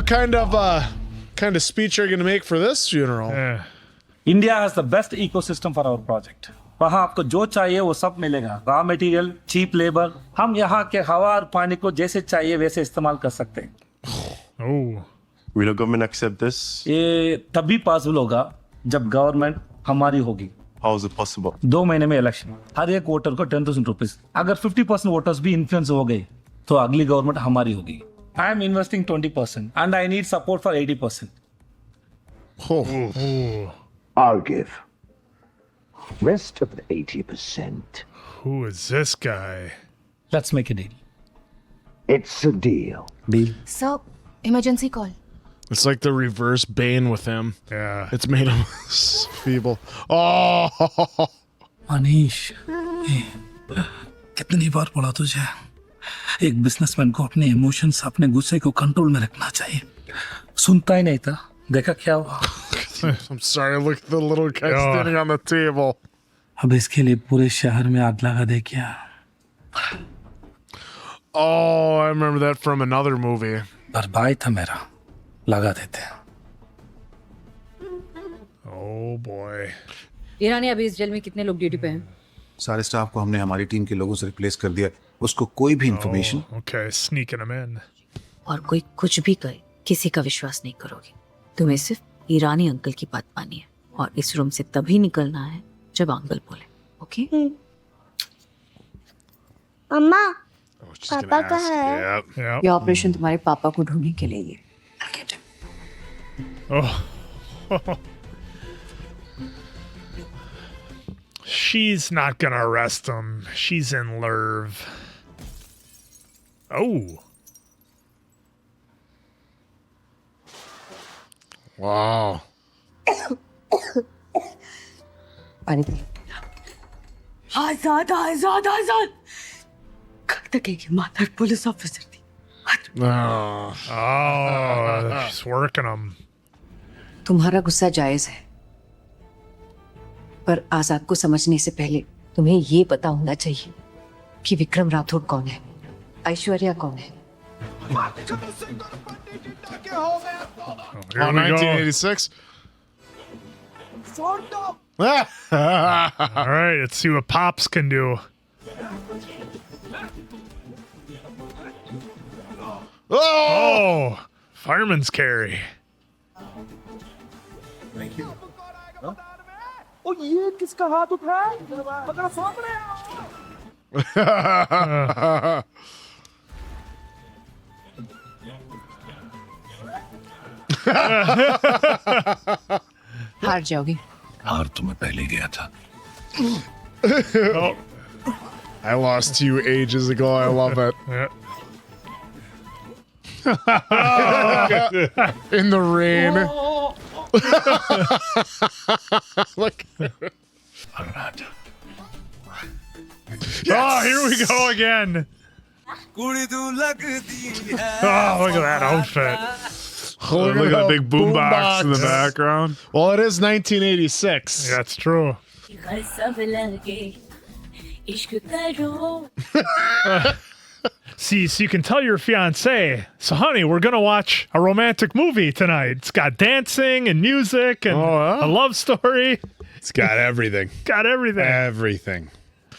kind of speech are you going to make for this funeral? India has the best ecosystem for our project. वहाँ आपको जो चाहिए वो सब मिलेगा. Raw material, cheap labor. हम यहाँ के हवा और पानी को जैसे चाहिए वैसे इस्तेमाल कर सकते हैं. Oh. Will the government accept this? ये तभी पॉसिबल होगा जब गवर्नमेंट हमारी होगी. How is it possible? 2 महीने में इलेक्शन. हर एक वोटर को 10,000 रुपीज. अगर 50% वोटर्स भी इन्फ्लुएंस हो गए तो अगली गवर्नमेंट हमारी होगी. I am investing 20% and I need support for 80%. Oh. I'll give. Rest of the 80%. Who is this guy? Let's make a deal. It's a deal. Deal. Sir, emergency call. It's like the reverse Bane with him. Yeah. It's made him feeble. Oh. Manish, कितनी बार बोला तुझे? एक businessman को अपने emotions, अपने गुस्से को control में रखना चाहिए. सुनता ही नहीं था. देखा क्या हुआ? I'm sorry, look at the little guy standing on the table. अब इसके लिए पूरे शहर में आग लगा दे क्या? Oh, I remember that from another movie. पर भाई था मेरा. लगा देते. Oh boy. ईरानी अभी इस जेल में कितने लोग ड्यूटी पे हैं? सारे स्टाफ को हमने हमारी टीम के लोगों से रिप्लेस कर दिया. उसको कोई भी information. Okay, sneaking him in. और कोई कुछ भी करे किसी का विश्वास नहीं करोगे. तुम्हें सिर्फ ईरानी अंकल की बात मानी है और इस रूम से तभी निकलना है जब अंकल बोले. ओके? अम्मा, Oh, she's gonna पापा ask. कहाँ है? Yep. ये ऑपरेशन तुम्हारे पापा को ढूंढने के लिए है. Oh. She's not gonna arrest him. She's in Lerv. Oh. Wow. पानी पी. आजाद आजाद आजाद. कब तक एक ईमानदार पुलिस ऑफिसर थी. Oh. Oh, she's working him. तुम्हारा गुस्सा जायज है, पर आजाद को समझने से पहले तुम्हें ये पता होना चाहिए कि विक्रम राठौड़ कौन है, ऐश्वर्या कौन है. Here Oh, we go. 1986. All right, let's see what Pops can do. Oh, fireman's carry. हार जाओगे. हार तो मैं पहले गया था. Oh, I lost to you ages ago. I love it. yeah. In the rain. Look. Oh, here we go again. Oh, look at that outfit. Look at that big boombox in the background. Well, it is 1986. Yeah, that's true. See, so you can tell your fiance, so honey, we're going to watch a romantic movie tonight. It's got dancing and music and a love story. It's got everything. Got everything. Everything.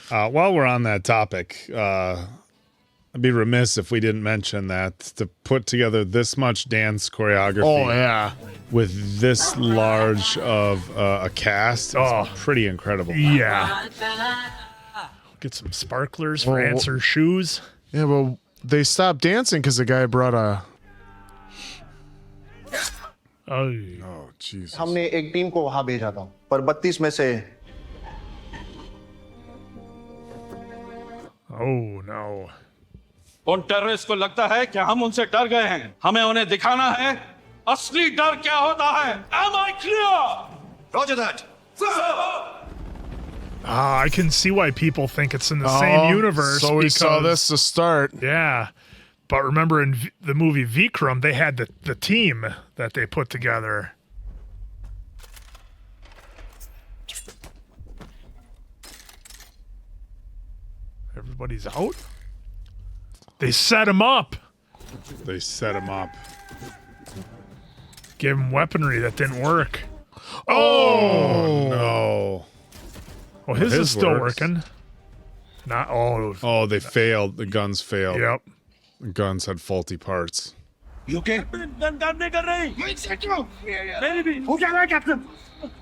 While we're on that topic, I'd be remiss if we didn't mention that to put together this much dance choreography Oh, yeah. with this large of a cast is pretty incredible. Yeah. Get some sparklers for Answer's shoes. Yeah, well, they stopped dancing because the guy brought a... Oh, Jesus. हमने एक team को वहां भेजा था, पर 32 में से oh no. उन टेररिस्ट को लगता है कि हम उनसे डर गए हैं. हमें उन्हें दिखाना है असली डर क्या होता है. Am I clear? Roger that. I can see why people think it's in the same universe. So we saw because- this to start. Yeah. But remember in the movie Vikram, they had the team that they put together. Everybody's out? They set him up. They set him up. Give him weaponry that didn't work. Oh no! Well, his is still works. working. Not all. Oh, they failed. The guns failed. Yep. The guns had faulty parts. You okay? Gun काम नहीं कर रही मेरी भी हो क्या रहा है कैप्टन?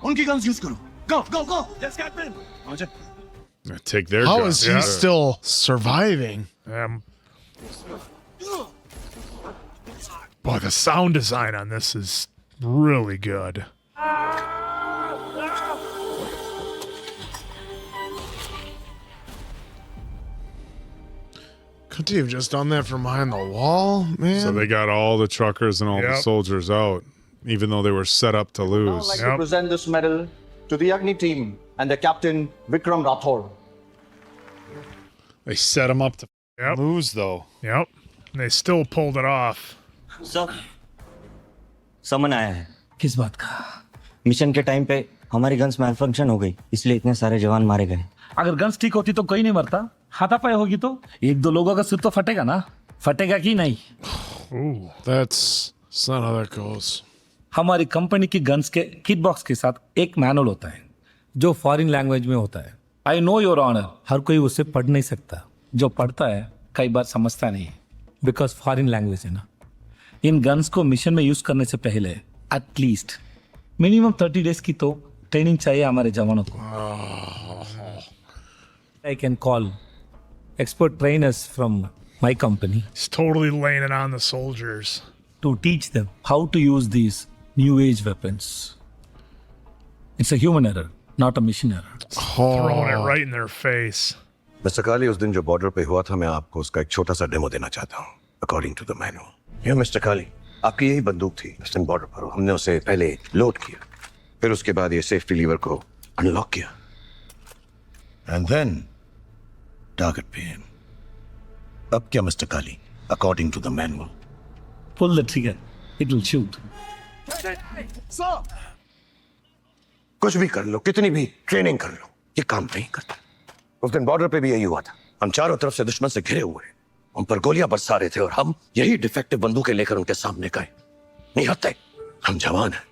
उनकी गन्स यूज करो. Go, go, go. Yes captain Take their How guns. is he still surviving? Boy, the sound design on this is really good. Couldn't he have just done that from behind the wall, man? So they got all the truckers and all the soldiers out, even though they were set up to I'd lose. like to present this medal to the Agni team and the captain Vikram Rathore. They set them up to lose, though. Yep. And they still pulled it off. Sir summon आया है. किस बात का? Mission के time पे हमारी guns malfunction हो गई, इसलिए इतने सारे जवान मारे गए. अगर गन्स ठीक होती तो कोई नहीं मरता. हाथापाई होगी तो एक दो लोगों का सिर तो फटेगा ना. फटेगा कि नहीं? That's not how that goes. हमारी कंपनी की गन्स के किट बॉक्स के साथ एक मैनुअल होता है जो फॉरेन लैंग्वेज में होता है. I know your honour. हर कोई उसे पढ़ नहीं सकता. जो पढ़ता है कई बार समझता नहीं, बिकॉज फॉरेन लैंग्वेज है ना. इन गन्स को मिशन में यूज करने से पहले एटलीस्ट मिनिमम 30 डेज की तो ट्रेनिंग चाहिए हमारे जवानों को. I can call expert trainers from my company. He's totally laying it on the soldiers. To teach them how to use these new age weapons. It's a human error, not a mission error. Throwing it right in their face. Mister Kali, उस दिन जो border पे हुआ था, मैं आपको उसका एक छोटा सा डेमो देना चाहता हूँ. According to the manual. ये मिस्टर काली, आपकी यही बंदूक थी उस दिन बॉर्डर पर. हमने उसे पहले लोड किया, फिर उसके बाद ये सेफ्टी लीवर को अनलॉक किया. एंड देन टारगेट पे एम. अब क्या mister Kali? According to the manual. Pull the trigger. It will shoot. कुछ भी कर लो, कितनी भी ट्रेनिंग कर लो, ये काम नहीं करता. उस दिन बॉर्डर पे भी यही हुआ था. हम चारों तरफ से दुश्मन से घिरे हुए, उन पर गोलियां बरसा रहे थे और हम यही डिफेक्टिव बंदूकें लेकर उनके सामने गए. नहीं हटते. हम जवान हैं.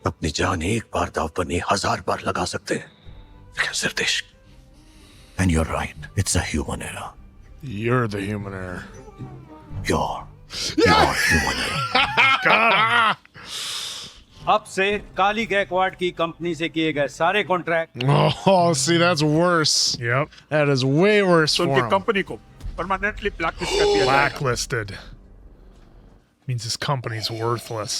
अपनी जान एक बार दांव पर नहीं 1000 बार लगा सकते हैं. लेकिन सिर्फ देश. And you're right. It's a human error. You're the human error. You're human error. अब से काली गैकवाड़ की कंपनी से किए गए सारे contract Oh, see, that's worse. Yep. That is way worse for him. Company को परमानेंटली ब्लैकलिस्ट कर दिया जाएगा. Blacklisted. Means his company's worthless.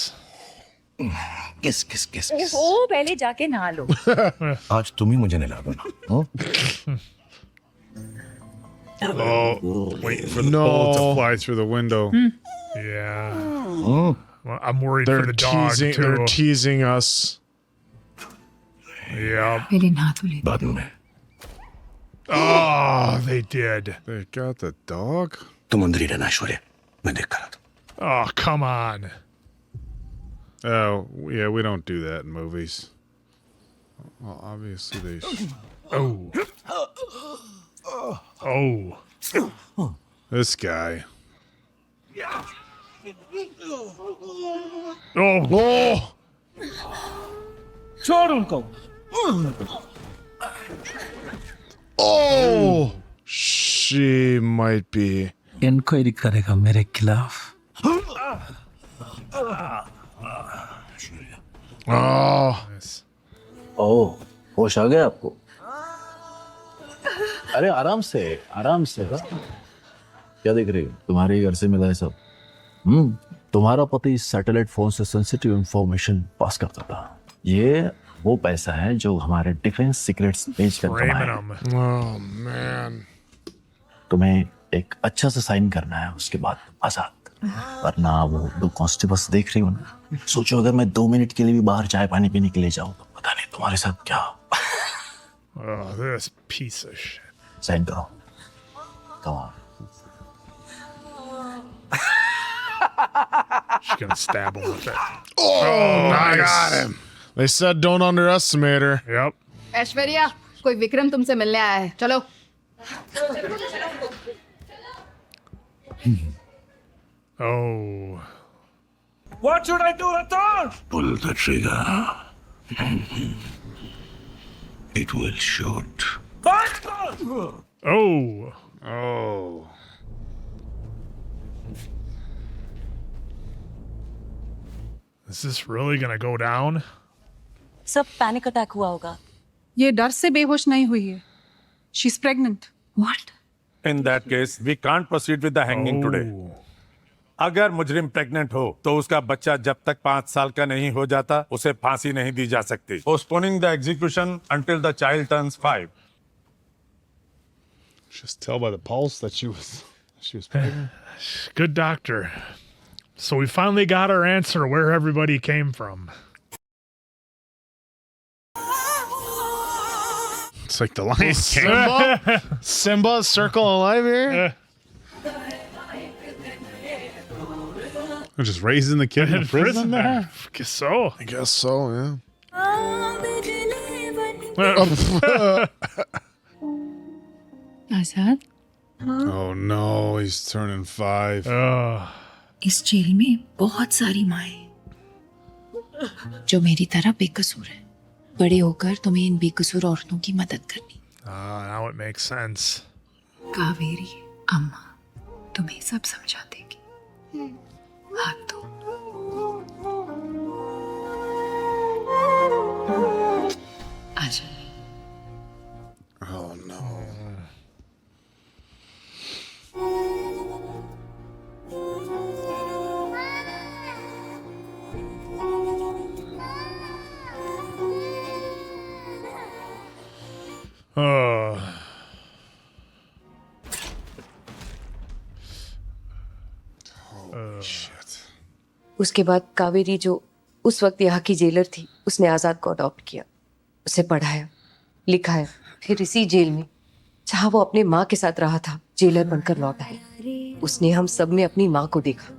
किस किस किस किस. ओ पहले जाके नहा लो. आज तुम ही मुझे नहला दो ना. Oh, waiting for the bullet to fly through the window. Yeah. Well, I'm worried for the dog too. They're teasing us. Yep. पहले नहा तो ले. बाद में. Oh, they did. They got the dog? तुम अंदर ही रहना ऐश्वर्या. मैं देख कर आता. Oh, come on. Oh, yeah, we don't do that in movies. Well, obviously they... Oh. This guy. Oh. छोड़ उनको. Oh. She might be. Inquiry करेगा मेरे खिलाफ. Oh. ओह, होश आ गया आपको? अरे आराम से क्या देख रही हो? तुम्हारे घर से मिला है सब. तुम्हारा पति सैटेलाइट फोन से सेंसिटिव इंफॉर्मेशन पास करता था. ये वो पैसा है जो हमारे डिफेंस सीक्रेट्स बेच कर कमाया. Oh, man. तुम्हें एक अच्छा सा साइन करना है, उसके बाद आजाद. वरना वो 2 कांस्टेबल्स देख रही हो ना. सोचो अगर मैं 2 मिनट के लिए भी बाहर चाय पानी पीने के लिए जाऊं तो पता नहीं तुम्हारे साथ क्या. Oh, this piece of shit. Sign करो. Come on. She's gonna stab him with it. Oh, nice. Got him. They said don't underestimate her. Yep. Aishwarya, कोई विक्रम तुमसे मिलने आया है. चलो. Oh. What should I do, Ratan? Pull the trigger. It will shoot. Oh. Oh. Is this really gonna go down? सब panic attack हुआ होगा. ये डर से बेहोश नहीं हुई है. She's pregnant. What? In that case, we can't proceed with the hanging today. अगर मुजरिम प्रेग्नेंट हो तो उसका बच्चा जब तक 5 साल का नहीं हो जाता उसे फांसी नहीं दी जा सकती. Postponing the execution until the child turns 5. Just tell by the pulse that she was pregnant. Good doctor. So we finally got our answer where everybody came from. It's like the Lion King. Simba, circle alive here? They're just raising the kid in prison there? I guess so. I guess so, yeah. Azad, Oh no, he's turning 5. इस jail में बहुत सारी माएं जो मेरी तरह बेकसूर हैं. बड़े होकर तुम्हें इन बेकसूर औरतों की मदद करनी. Now it makes sense. Kaveri अम्मा तुम्हें सब समझा देगी. हाथ दो. आजा. Oh no. Shit. उसके बाद कावेरी जो उस वक्त यहाँ की जेलर थी, उसने आजाद को अडॉप्ट किया, उसे पढ़ाया, लिखाया. फिर इसी जेल में जहाँ वो अपने माँ के साथ रहा था, जेलर बनकर लौट आया. उसने हम सब में अपनी माँ को देखा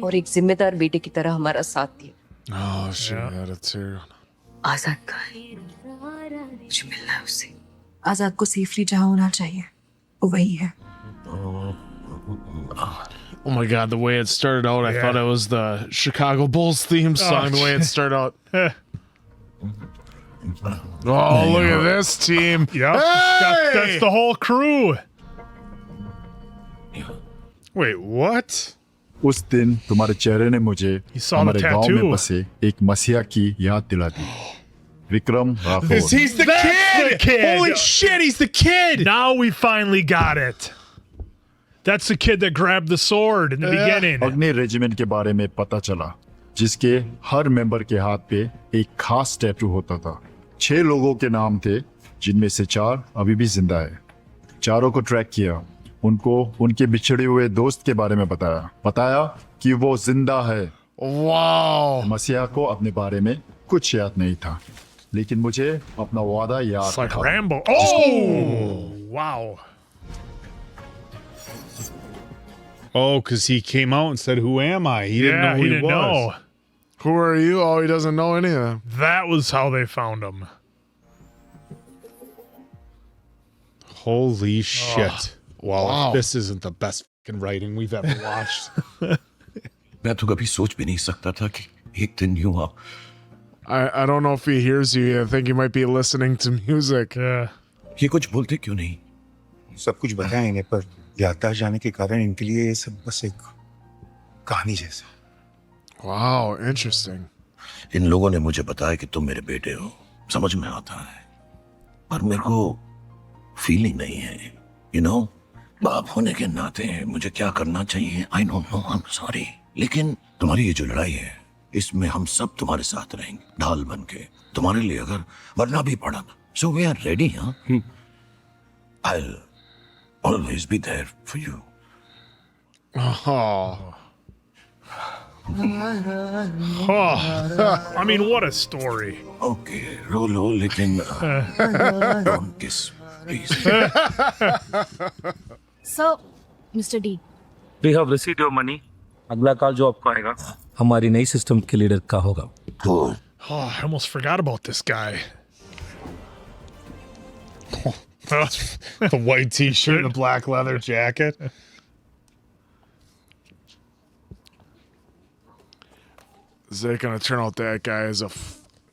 और एक जिम्मेदार बेटे की तरह हमारा साथ दिया. Oh, she had a tear. आजाद का है, मुझे मिलना है उससे. आजाद को सेफली जहाँ होना चाहिए वो वही है. Oh my God, the way it started out, I thought it was the Chicago Bulls theme song, the way it started out. Oh, look at this team. Yep. Hey! That's the whole crew. Wait, what? उस दिन तुम्हारे चेहरे ने मुझे saw the हमारे गांव tattoo. में बसे एक मसीहा की याद दिला दी. Vikram Rathore. He's the kid! the kid. Holy shit, he's the kid! Now we finally got it. That's the kid that grabbed the sword in the beginning. अग्नि रेजिमेंट के बारे में पता चला, जिसके हर मेंबर के हाथ पे एक खास टैटू होता था. 6 लोगों के नाम थे, जिनमें से 4 अभी भी जिंदा है. चारों को ट्रैक किया, उनको उनके बिछड़े हुए दोस्त के बारे में बताया कि वो जिंदा है. Wow. मसीहा को अपने बारे में कुछ याद नहीं था, लेकिन मुझे अपना वादा याद It's like था. Rambo. Oh! Wow. Oh, because he came out and said, "Who am I?" He didn't know who he he didn't was. know. Who are you? Oh, he doesn't know any of them. That was how they found him. Holy shit. Well, Wow. this isn't the best fucking writing we've ever watched. मैं तो कभी सोच भी नहीं सकता था कि एक दिन यूं आप. I don't know if he hears you. I think he might be listening to music. Yeah. ये कुछ बोलते क्यों नहीं? सब कुछ बताएंगे, पर याददाश्त जाने के कारण इनके लिए ये सब बस एक कहानी जैसा. Wow, interesting. इन लोगों ने मुझे बताया कि तुम मेरे बेटे हो. समझ में आता है, पर मेरे को फीलिंग नहीं है. You know, बाप होने के नाते मुझे क्या करना चाहिए? I don't know. I'm sorry. लेकिन तुम्हारी ये जो लड़ाई है, इसमें हम सब तुम्हारे साथ रहेंगे, ढाल बन के. तुम्हारे लिए अगर मरना भी पड़ा, so we are ready, huh? I'll always be there for you. Oh. I mean, what a story. Okay, Rolo, लेकिन don't kiss, please. So, Mr. D. We have received your money. अगला कॉल जो आपको आएगा हमारी नई system के leader का होगा. Good. Oh, I almost forgot about this guy. The white t-shirt and the black leather jacket. Is that gonna turn out that guy is a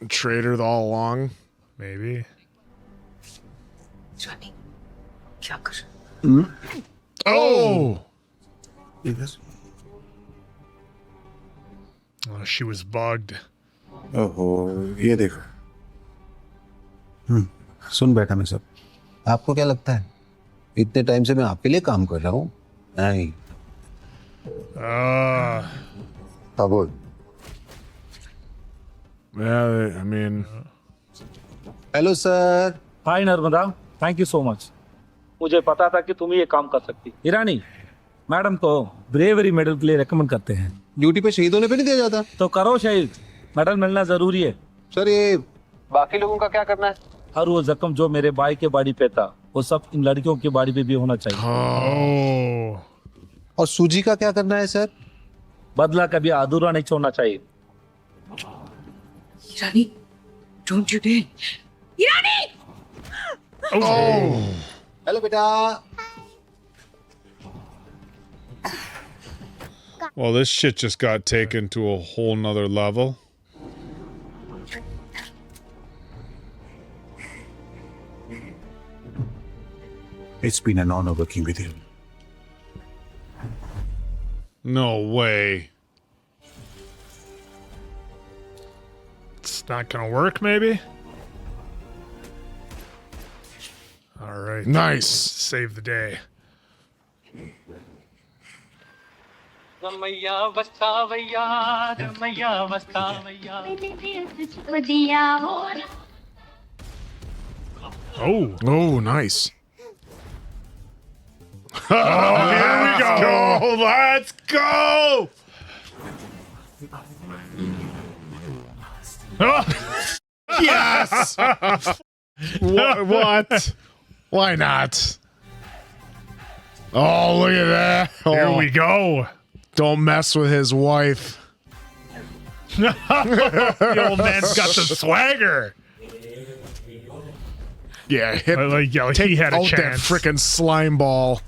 traitor all along? Maybe. जानी क्या कर? Oh! Oh, she was bugged. ओहो, ये देखो। सुन बैठा मैं सब। आपको क्या लगता है? इतने टाइम से मैं आपके लिए काम कर रहा हूँ। नहीं। हाँ बोल। Yeah, I mean. Hello sir. Hi Narmada, thank you so much. मुझे पता था कि तुम ये काम कर सकती। ईरानी, मैडम को ब्रेवरी मेडल के लिए रेकमेंड करते हैं। ड्यूटी पे शहीद होने पे नहीं दिया जाता? तो करो शहीद, मेडल मिलना जरूरी है। सर ये बाकी लोगों का क्या करना है? हर वो जख्म जो मेरे भाई के बॉडी पे था, वो सब इन लड़कियों की बॉडी पे भी होना चाहिए। और सूजी का क्या करना है सर? बदला कभी अधूरा नहीं छोड़ना चाहिए। Irani, don't you dare. Irani! Hello बेटा। Well, this shit just got taken to a whole nother level. It's been an honor working with you. No way. It's not gonna work, maybe? All right. Nice. Save the day. Oh. Oh, nice. Here we go. Let's go. Yes. What? Why not? Oh, look at that. Here Oh, we go. don't mess with his wife. The old man's got the swagger. Yeah, hit, Like take he had a out that chance. frickin' slime ball.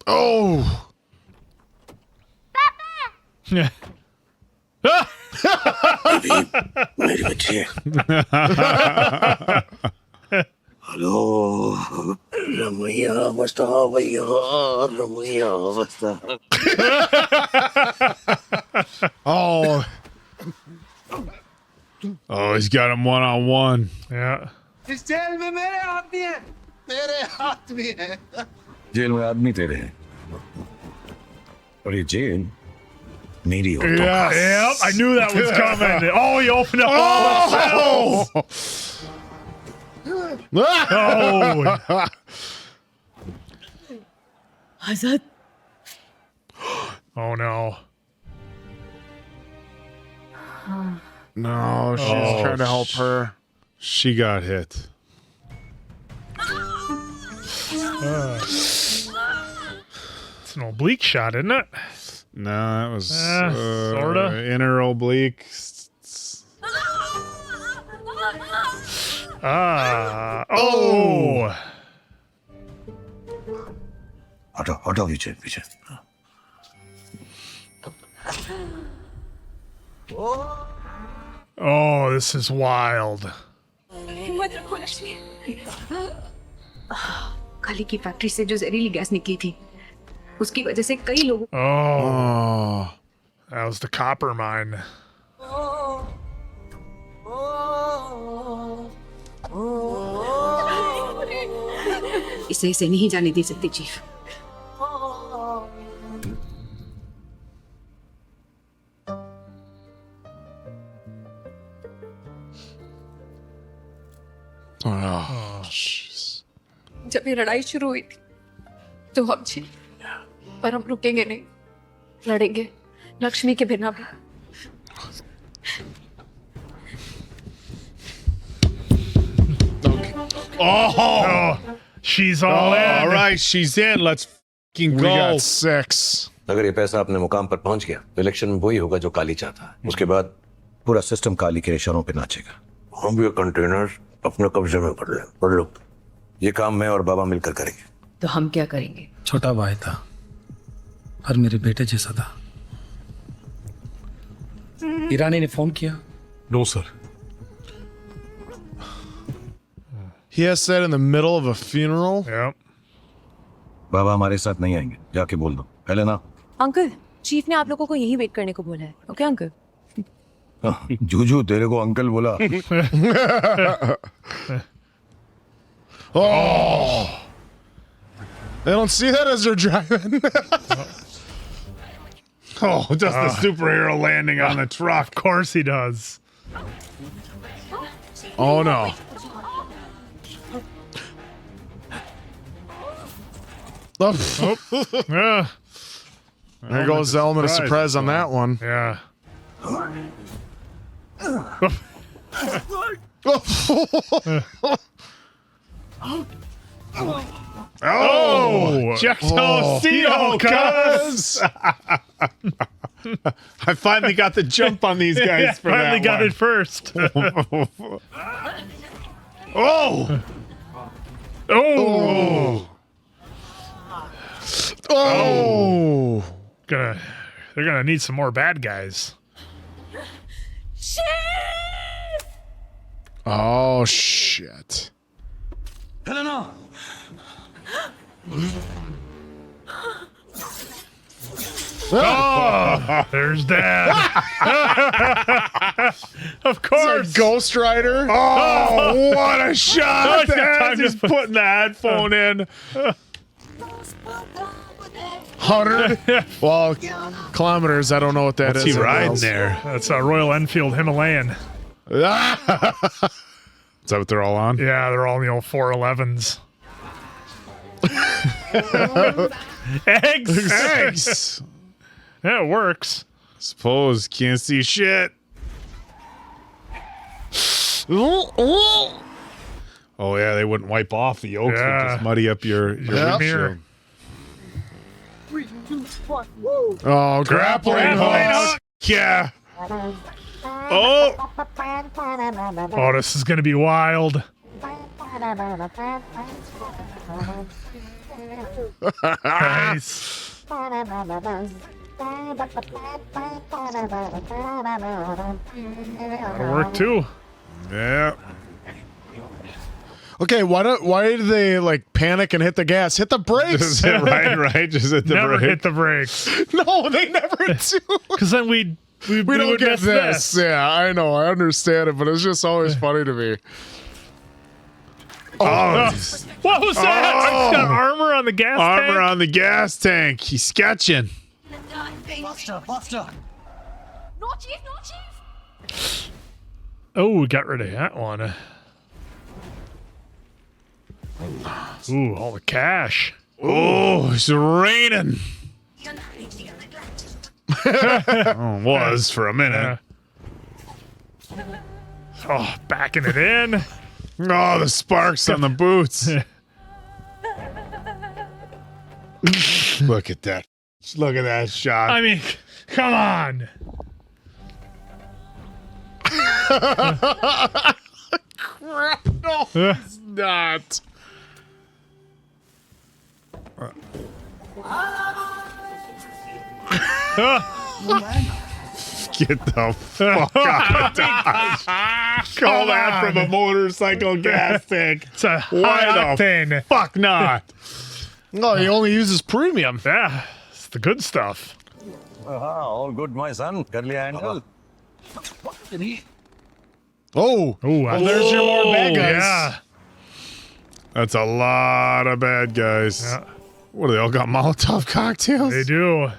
Oh. मेरी बच्ची hello Ramaiah बस्ता भैया रमैया बस्ता Oh. Oh, he's got him one on one. Yeah. इस jail में मेरे आदमी है। मेरे आदमी है। जेल में आदमी तेरे हैं और ये जेल मेरी हो Yep, I knew that was coming. Oh, he opened up all the cells. Oh. Azad. Oh no. No, she's trying to help her. She got hit. It's an oblique shot, isn't it? No, that was sorta. inner oblique. Oh. हटाओ पीछे पीछे Oh, this is wild. खाली की factory से जो जहरीली gas निकली थी, उसकी वजह से कई लोगों Oh. That was the copper mine. इसे नहीं जाने दे सकती चीफ। Oh, jeez. जब ये लड़ाई शुरू हुई थी तो हम जी, पर हम रुकेंगे नहीं, लड़ेंगे लक्ष्मी के बिना भी। Oh, she's all in. All right, she's in. Let's fucking We go. got 6. अगर ये पैसा अपने मुकाम पर पहुंच गया तो इलेक्शन में वही होगा जो काली चाहता है। उसके बाद पूरा सिस्टम काली के इशारों पे नाचेगा। हम ये कंटेनर अपने कब्जे में कर ले। ये काम मैं और बाबा मिलकर करेंगे। तो हम क्या करेंगे? छोटा भाई था और मेरे बेटे जैसा था। ईरानी ने फोन किया? No, sir. He has said in the middle of a funeral. Yep. बाबा हमारे साथ नहीं आएंगे, जाके बोल दो पहले ना। अंकल, चीफ ने आप लोगों को यहीं वेट करने को बोला है। Okay uncle? जूजू तेरे को अंकल बोला। Oh, they don't see that as they're driving. Oh, just the superhero landing on the truck. Of course he does. Oh no. Yeah. There goes the element of surprise on that one. Yeah. Oh, Seal, cuz. I finally got the jump on these guys for finally that got one. it first. Oh. Oh. Oh. They're gonna need some more bad guys. Oh shit. Oh, there's Dad. Of course. Ghost Rider. Oh, what a shot. He's got time to Just putting the headphone in. 100. Well, kilometers. I don't know what that What's is. he riding there? That's a Royal Enfield Himalayan. Is that what they're all on? Yeah, they're all in the old 411s. Eggs. Eggs. Yeah, it works. Suppose can't see shit. Oh yeah, they wouldn't wipe off the yolks. Yeah. Would just muddy up your mirror. windshield. Oh, grappling hook. Yeah. Oh. Oh, this is gonna be wild. Nice. That'll work too. Yeah. Okay, why did they like panic and hit the gas? Hit the brakes. right. Just hit the Never brake. hit the brakes. No, they never do. Because then we We don't would get miss this. Yeah, I know. I understand it, but it's just always funny to me. Oh, what was that? Oh. He's got armor on the gas tank. Armor on the gas tank. He's sketching. Oh, we got rid of that one. Ooh, all the cash. Oh, it's raining. Oh, was for a minute. Oh, backing it in. Oh, the sparks on the boots. Look at that. Look at that shot. I mean, come on. Crap, no, it's not. Get the fuck out of Dodge. Call that from a motorcycle gas tank. It's a Why high the octane. fuck not? No, he only uses premium. Yeah, it's the good stuff. all good, my son. कर लिया handle. Oh, there's your more bad guys. Yeah. That's a lot of bad guys. Yeah. What, do they all got Molotov cocktails? They do.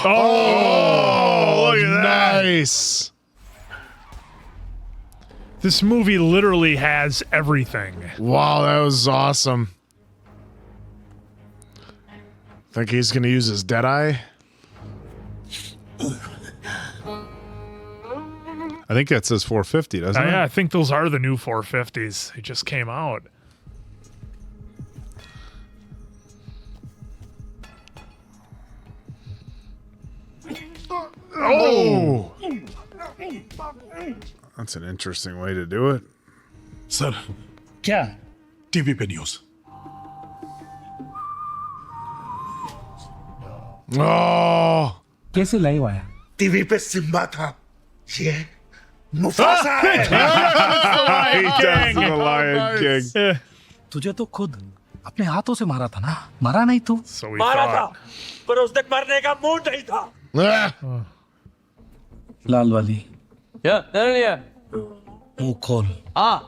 Oh, look at that. nice. This movie literally has everything. Wow, that was awesome. Think he's gonna use his Deadeye? I think that says 450, doesn't it? Yeah, I think those are the new 450s. They just came out. Oh! That's an interesting way to do it. Sir क्या TV पे news Oh, कैसे live आया? TV पे Simba था, ये Mufasa है। He does the Lion King. तुझे तो खुद अपने हाथों से मारा था ना, मारा नहीं तू? So we thought. पर उस तक मरने का मूड नहीं था ah. लाल वाली या मुंह खोल। Oh,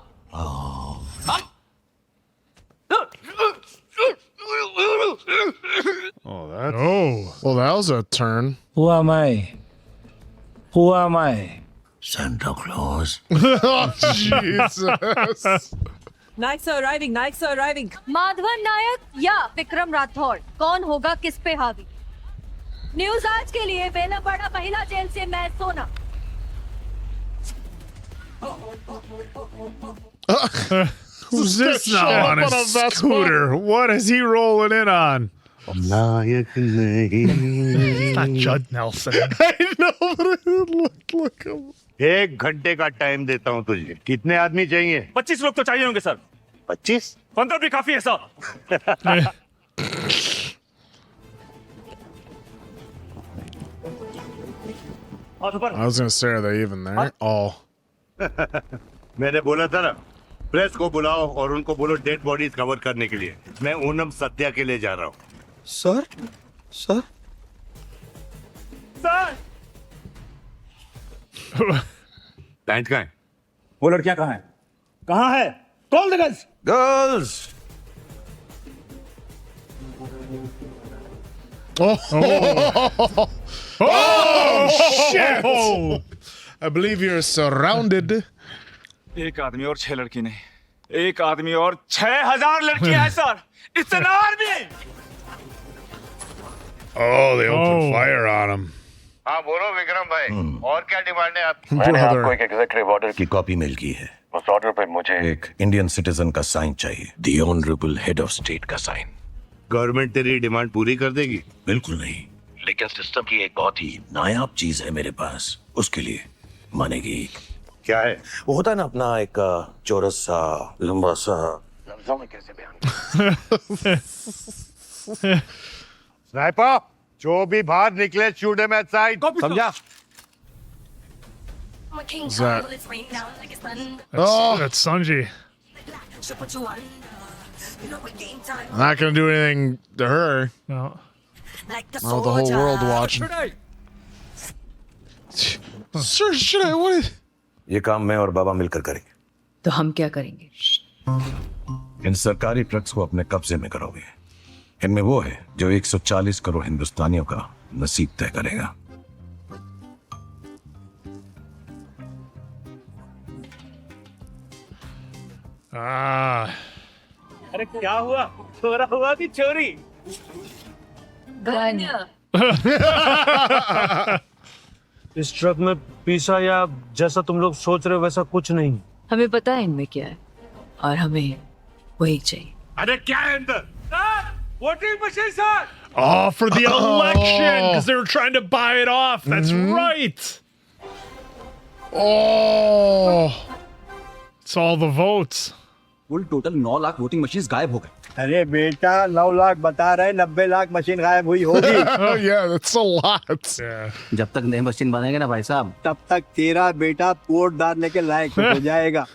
that's Oh. Well, that was a turn. Who am I? Who am I? Santa Claus. Oh, Jesus. Nayak arriving Nayak arriving Madhavan नायक या विक्रम राठौड़ कौन होगा किस पे हावी? न्यूज आज के लिए बेला बड़ा महिला जेल से मैं सोना। Who's this now Show on up a on a Vespa. scooter? What is he rolling in on? नायक नहीं। It's not Judd Nelson. I know, but look. 1 घंटे का टाइम देता हूँ तुझे। कितने आदमी चाहिए? 25 लोग तो चाहिए होंगे सर 25? 15 भी काफी है sir I was gonna say, are they even there? Oh. मैंने बोला था ना, प्रेस को बुलाओ और उनको बोलो डेड बॉडीज कवर करने के लिए। मैं ओनम सत्या के लिए जा रहा हूँ। सर सर पैंट कहाँ है? वो लड़कियां कहाँ है कहाँ है call the girls girls Oh, shit! I believe you're surrounded. एक आदमी और 6 लड़की नहीं एक आदमी और 6000 लड़कियां हैं sir it's an army Oh, they opened Oh. fire on him. हाँ बोलो विक्रम भाई, और क्या डिमांड है आपकी? मैंने Brother. आपको एक एग्जीक्यूटिव ऑर्डर की कॉपी मेल की है। उस ऑर्डर पे मुझे एक इंडियन सिटीजन का साइन चाहिए, the honourable head of state का साइन। गवर्नमेंट तेरी डिमांड पूरी कर देगी? बिल्कुल नहीं, लेकिन सिस्टम की एक बहुत ही नायाब चीज है मेरे पास, उसके लिए मानेगी। क्या है? वो होता है ना अपना एक चौरस सा लंबा सा, लफ्जों में कैसे बयान स्नाइपर, जो भी बाहर निकले चूड़े में साइड, समझा? Is that? That's Sanji. I'm not gonna do anything to her. No. Oh, the whole world watching. Sir, should I? What is? ये काम मैं और बाबा मिलकर करेंगे। तो हम क्या करेंगे? इन सरकारी ट्रक्स को अपने कब्जे में करोगे। इनमें वो है जो 140 करोड़ हिंदुस्तानियों का नसीब तय करेगा। Ah. अरे क्या हुआ चोरा हुआ कि चोरी इस ट्रक में पीसा या जैसा तुम लोग सोच रहे हो वैसा कुछ नहीं। हमें पता है इनमें क्या है और हमें वही चाहिए। अरे क्या है अंदर? Voting machine sir Oh, for the election, because they were trying to buy it off. That's right. Oh. It's all the votes. कुल टोटल 9 लाख वोटिंग मशीन गायब हो गए। अरे बेटा 9 लाख बता रहे, 90 लाख मशीन गायब हुई होगी। Oh yeah, that's a lot. Yeah. जब तक नई मशीन बनेंगे ना भाई साहब, तब तक तेरा बेटा वोट डालने के लायक हो जाएगा।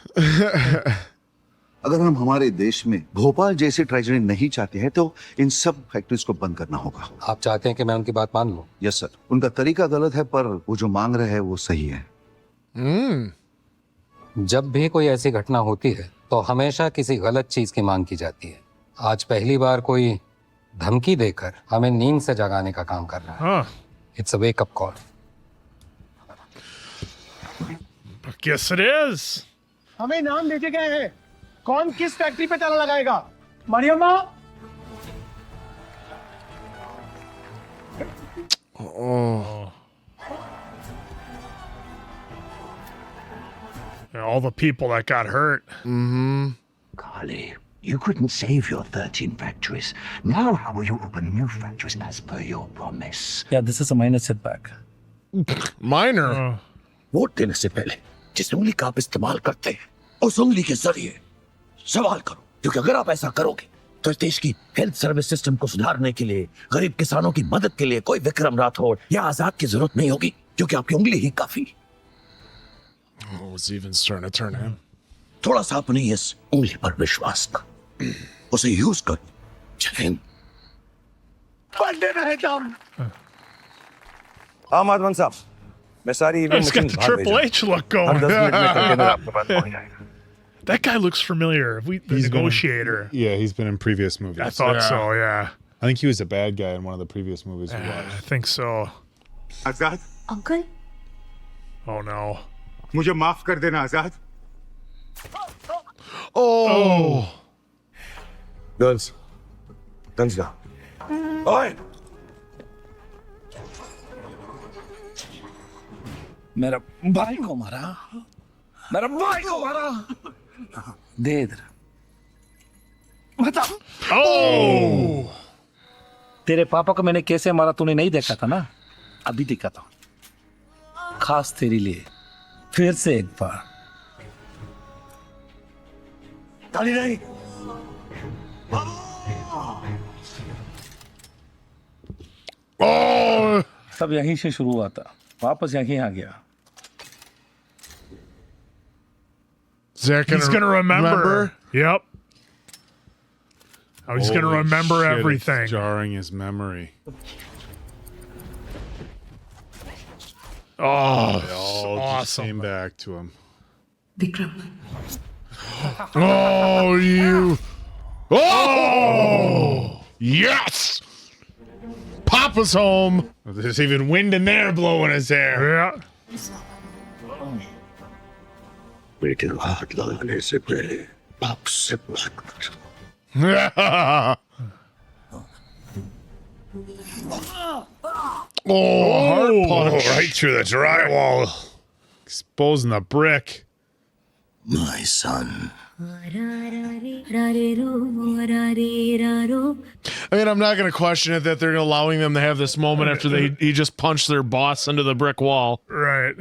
अगर हम हमारे देश में भोपाल जैसी ट्रेजेडी नहीं चाहते हैं तो इन सब फैक्ट्रीज को बंद करना होगा। आप चाहते हैं कि मैं उनकी बात मान लूं? यस सर, उनका तरीका गलत है पर वो जो मांग रहे हैं वो सही है। जब भी कोई ऐसी घटना होती है तो हमेशा किसी गलत चीज की मांग की जाती है। आज पहली बार कोई धमकी देकर हमें नींद से जगाने का काम कर रहा है। Huh. It's a wake up call. I guess it is. हमें नाम भेजे गए हैं, कौन किस फैक्ट्री पे ताला लगाएगा? Mariyamma? Oh. Yeah, all the people that got hurt. Carly, you couldn't save your 13 factories. Now how will you open new factories as per your promise? Yeah, this is a minor setback. Minor. Oh. Vote देने से पहले जिस उंगली का आप इस्तेमाल करते हैं उस उंगली के जरिए सवाल करो, क्योंकि अगर आप ऐसा करोगे तो इस देश की हेल्थ सर्विस सिस्टम को सुधारने के लिए, गरीब किसानों की मदद के लिए कोई विक्रम राठौड़ या आजाद की जरूरत नहीं होगी, क्योंकि आपकी उंगली ही काफी। Oh, it's even starting to turn him. थोड़ा सा अपनी इस उंगली पर विश्वास कर, उसे यूज कर। जय हिंद। हाँ माधवन साहब, मैं सारी event He's got the Triple H look going. हम 10 मिनट में कंटेनर आपके पास पहुंच जाएगा। That guy looks familiar. The negotiator. Yeah, he's been in previous movies. I thought so, yeah. I think he was a bad guy in one of the previous movies we watched. I think so. Azad, uncle Oh no. मुझे माफ कर देना आजाद। Oh. Girls, guns ला। ओए, मेरा भाई को मारा, मेरा भाई को मारा, दे इधर। बता। Oh. तेरे पापा को मैंने कैसे मारा तूने नहीं देखा था ना? अभी दिखाता हूं, खास तेरे लिए फिर से एक बार। ताली नहीं। Oh. सब यहीं से शुरू हुआ था, वापस यहीं आ गया। Zach He's gonna remember. Yep. Oh, he's gonna Holy remember shit, it's everything. jarring his memory. Oh, They all just awesome. came back to him. Vikram Oh, you. Oh. Yes. Papa's home. There's even wind in there blowing his hair. Yeah. बेटे को हाथ लगाने से पहले बाप से बात कर। Oh, hard punch. Right through the drywall, exposing the brick. My son. I mean, I'm not going to question it that they're allowing them to have this moment after he just punched their boss into the brick wall. Right.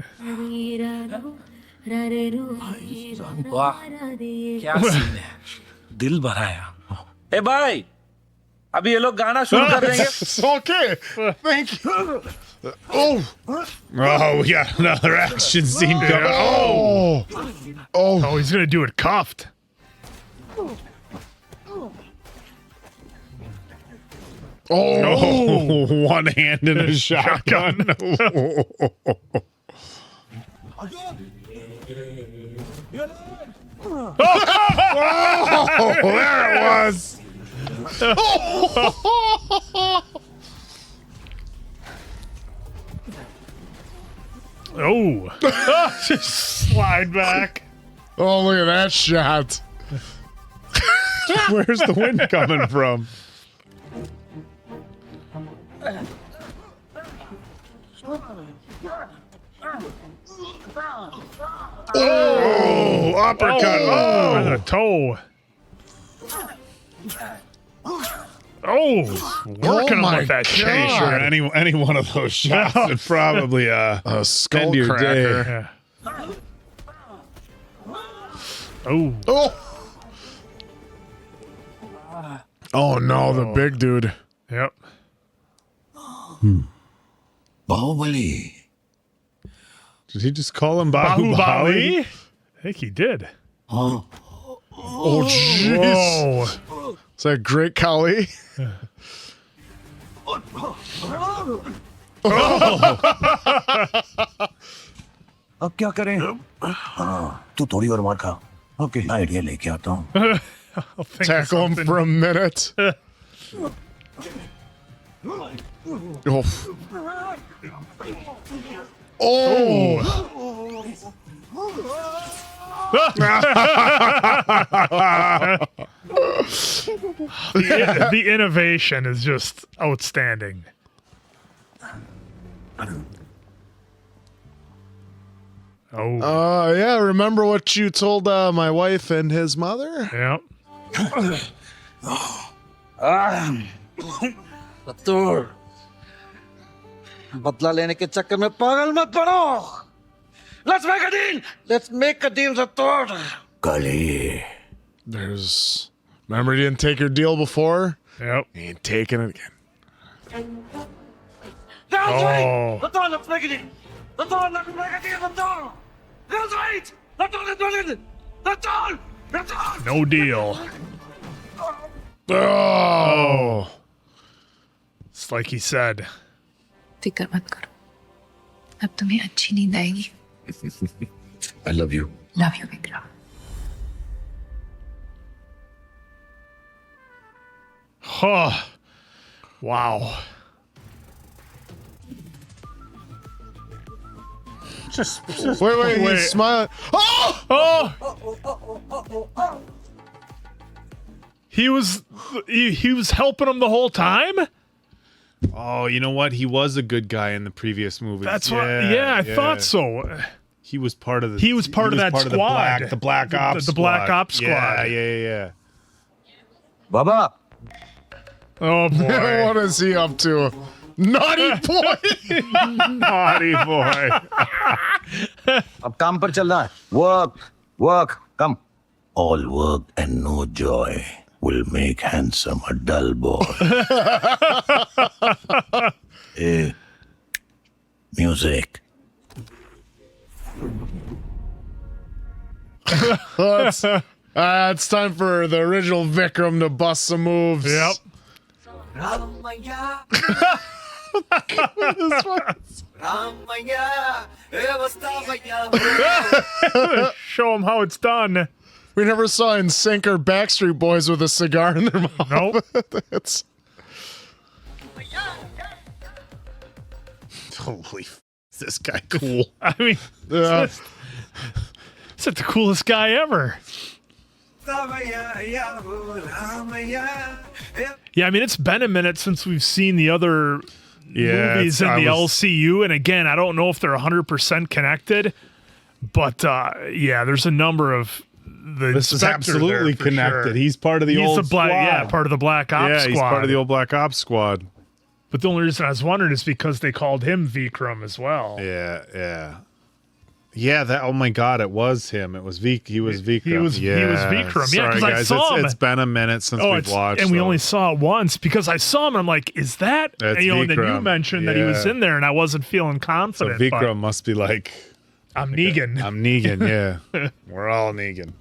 वाह, क्या scene है, दिल भराया। ए भाई, अभी ये लोग गाना शुरू कर देंगे। Okay. Thank you. Oh. Oh, we got another action scene coming. Oh. Oh, he's gonna do it cuffed. Oh, one hand in a shotgun. Oh, there it was. Oh, just slide back. Oh, look at that shot. Where's the wind coming from? Oh, uppercut. Oh, and a toe. Oh, working him my with that God. Pretty sure chaser. any one of those shots would probably A skull end your day. cracker. Yeah. Oh, Oh. Oh no, the big dude. yep. Baahubali. Did he just call him Bahubali? I think he did. Oh jeez. Whoa. Is that Great Khali? अब क्या करें? हाँ, तू थोड़ी और मार खा। Okay, idea लेके आता हूँ। I'll think of Tackle him something. for a minute. Oh. Oh. The innovation is just outstanding. Oh, Yeah, remember what you told my wife and his mother? yep. बदला लेने के चक्कर में पागल मत बनो। Let's make a deal. Let's make a deal, Rathod. Kali. There's. Remember, you didn't take your deal before? Yep. You ain't taking it again. That's Oh. right. Rathod, let's make a deal. Rathod, let's make a deal, Rathod. That's right. Rathod, let's make a deal. Rathod. Rathod. No deal. Oh. It's like he said. फिक्र मत करो, अब तुम्हें अच्छी नींद आएगी. I love you. Love you, Vikram. Oh, wow. Just wait, he's smiling. Oh! He was helping him the whole time? Oh, you know what? He was a good guy in the previous movies. That's what. Yeah, I thought so. He was part of the. He was part of that squad. The Black Ops. The Black Ops squad. Yeah. Baba. Oh boy. What is he up to? Naughty boy. Naughty boy. अब काम पर चलना है. Work. Come. All work and no joy will make handsome a dull boy. Hey, music. It's time for the original Vikram to bust some moves. Yep. Show him how it's done. We never saw NSYNC or Backstreet Boys with a cigar in their mouth. Nope. It's Holy, is this guy cool? I mean, it's the coolest guy ever. Yeah, I mean, it's been a minute since we've seen the other movies in the LCU. And again, I don't know if they're 100% connected, but yeah, there's a number of This is absolutely connected. Sure. He's part of the old squad. Yeah, part of the Black Ops squad. Yeah, he's part of the old Black Ops squad. But the only reason I was wondering is because they called him Vikram as well. Yeah, that. Oh my God, it was him. It was Vic. He was Vikram. He was Vikram. Sorry, yeah, because I saw him. It's been a minute since we've watched, and we only saw it once because I saw him. And I'm like, is that? That's and, and then you Vikram. mentioned that he was in there, and I wasn't feeling confident. So Vikram must be like, I'm Negan. I'm Negan. Yeah, we're all Negan.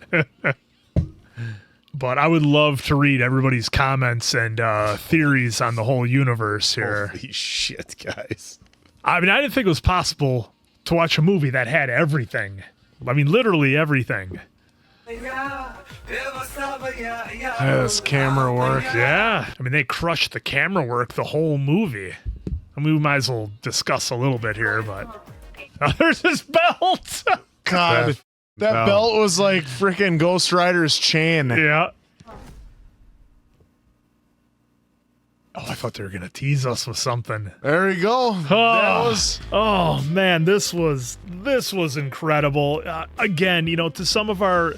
But I would love to read everybody's comments and theories on the whole universe here. Holy shit, guys! I mean, I didn't think it was possible to watch a movie that had everything. I mean, literally everything. this camera work. Yeah. I mean, they crushed the camera work the whole movie. I mean, we might as well discuss a little bit here, but... Oh, there's his belt! God, that belt was like freaking Ghost Rider's chain. Yeah. Oh, I thought they were gonna tease us with something. There we go. Oh man, this was incredible. Again, to some of our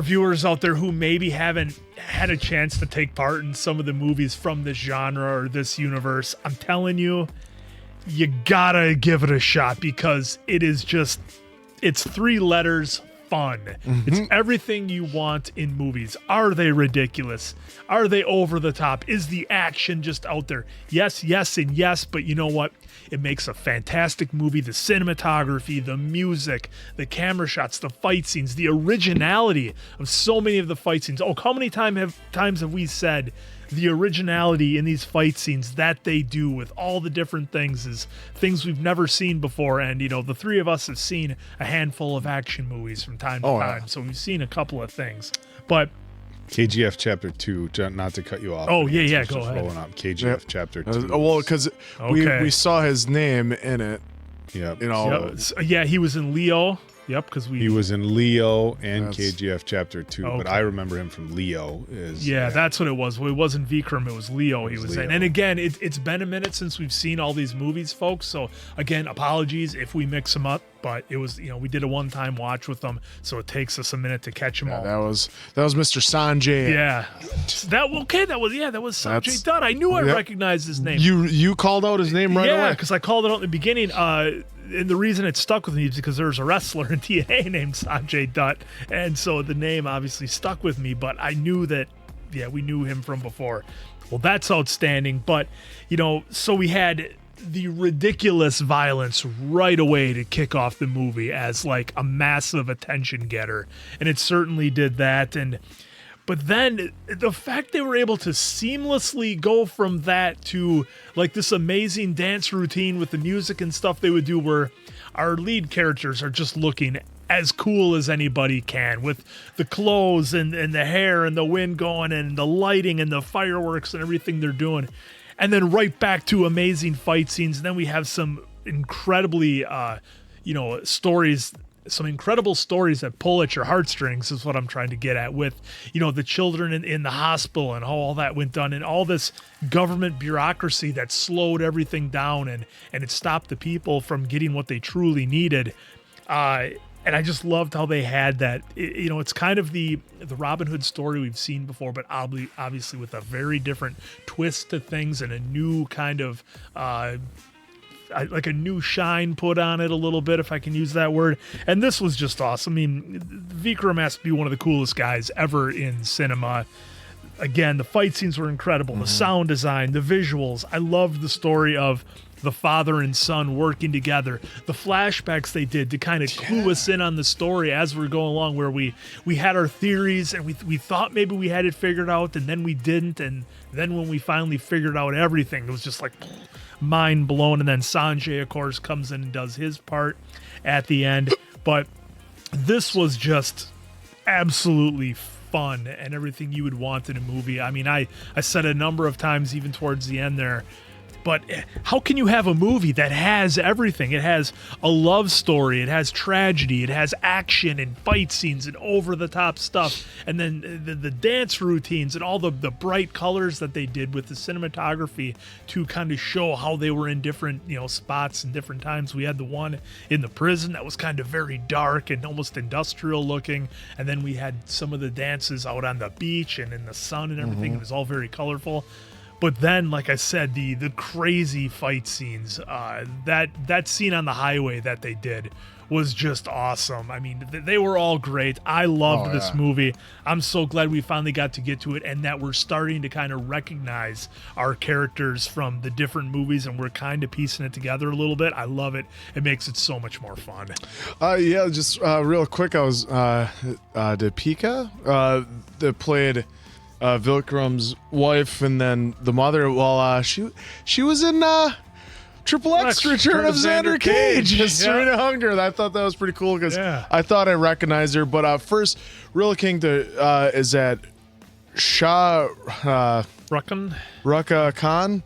viewers out there who maybe haven't had a chance to take part in some of the movies from this genre or this universe, I'm telling you, you gotta give it a shot because it's 3 letters. Fun. It's everything you want in movies. Are they ridiculous? Are they over the top? Is the action just out there? Yes, and yes, but you know what? It makes a fantastic movie. The cinematography, the music, the camera shots, the fight scenes, the originality of so many of the fight scenes. Oh, how many times have we said the originality in these fight scenes that they do with all the different things is things we've never seen before. And, the 3 of us have seen a handful of action movies from time to time. So we've seen a couple of things. But KGF Chapter 2, not to cut you off. Oh, yeah, go ahead. Rolling up. KGF Chapter 2. Well, because we saw his name in it. Yep. Yeah, he was in Leo. Yep, because he was in Leo and KGF Chapter 2, but I remember him from Leo. That's what it was. Well, it wasn't Vikram, it was Leo he was in. And again, it's been a minute since we've seen all these movies, folks. So again, apologies if we mix them up. but it was, we did a one-time watch with them, so it takes us a minute to catch them all. That was Mr. Sanjay. Yeah, that was Sanjay Dutt. I knew I recognized his name. You called out his name right away. Yeah, because I called it out in the beginning. And the reason it stuck with me is because there's a wrestler in TNA named Sanjay Dutt, and so the name obviously stuck with me. But I knew that, we knew him from before. Well, that's outstanding. But so we had the ridiculous violence right away to kick off the movie as like a massive attention getter, and it certainly did that. But then the fact they were able to seamlessly go from that to like this amazing dance routine with the music and stuff they would do, where our lead characters are just looking as cool as anybody can with the clothes and the hair and the wind going and the lighting and the fireworks and everything they're doing. And then right back to amazing fight scenes. And then we have some incredibly, stories, some incredible stories that pull at your heartstrings is what I'm trying to get at with, the children in the hospital and how all that went down and all this government bureaucracy that slowed everything down and it stopped the people from getting what they truly needed. And I just loved how they had that. It's kind of the Robin Hood story we've seen before, but obviously with a very different twist to things and a new kind of like a new shine put on it a little bit, if I can use that word. And this was just awesome. I mean, Vikram has to be one of the coolest guys ever in cinema. Again, the fight scenes were incredible. The sound design, the visuals. I loved the story of the father and son working together. The flashbacks they did to kind of clue us in on the story as we're going along, where we had our theories and we thought maybe we had it figured out, and then we didn't. And then when we finally figured out everything, it was just like mind blown. And then Sanjay, of course, comes in and does his part at the end. But this was just absolutely fun and everything you would want in a movie. I mean, I said a number of times, even towards the end there, but how can you have a movie that has everything? It has a love story, it has tragedy, it has action and fight scenes and over-the-top stuff, and then the dance routines and all the bright colors that they did with the cinematography to kind of show how they were in different spots and different times. We had the one in the prison that was kind of very dark and almost industrial looking, and then we had some of the dances out on the beach and in the sun and everything. It was all very colorful. But then, like I said, the crazy fight scenes, that scene on the highway that they did was just awesome. I mean, they were all great. I loved this movie. I'm so glad we finally got to get to it, and that we're starting to kind of recognize our characters from the different movies, and we're kind of piecing it together a little bit. I love it. It makes it so much more fun. Just real quick, I was Deepika that played Vikram's wife, and then the mother. Well, she was in Triple X Return of Xander Cage as Serena Hunger. I thought that was pretty cool because I thought I recognized her. But first, real king to is that Shah Rukh Khan.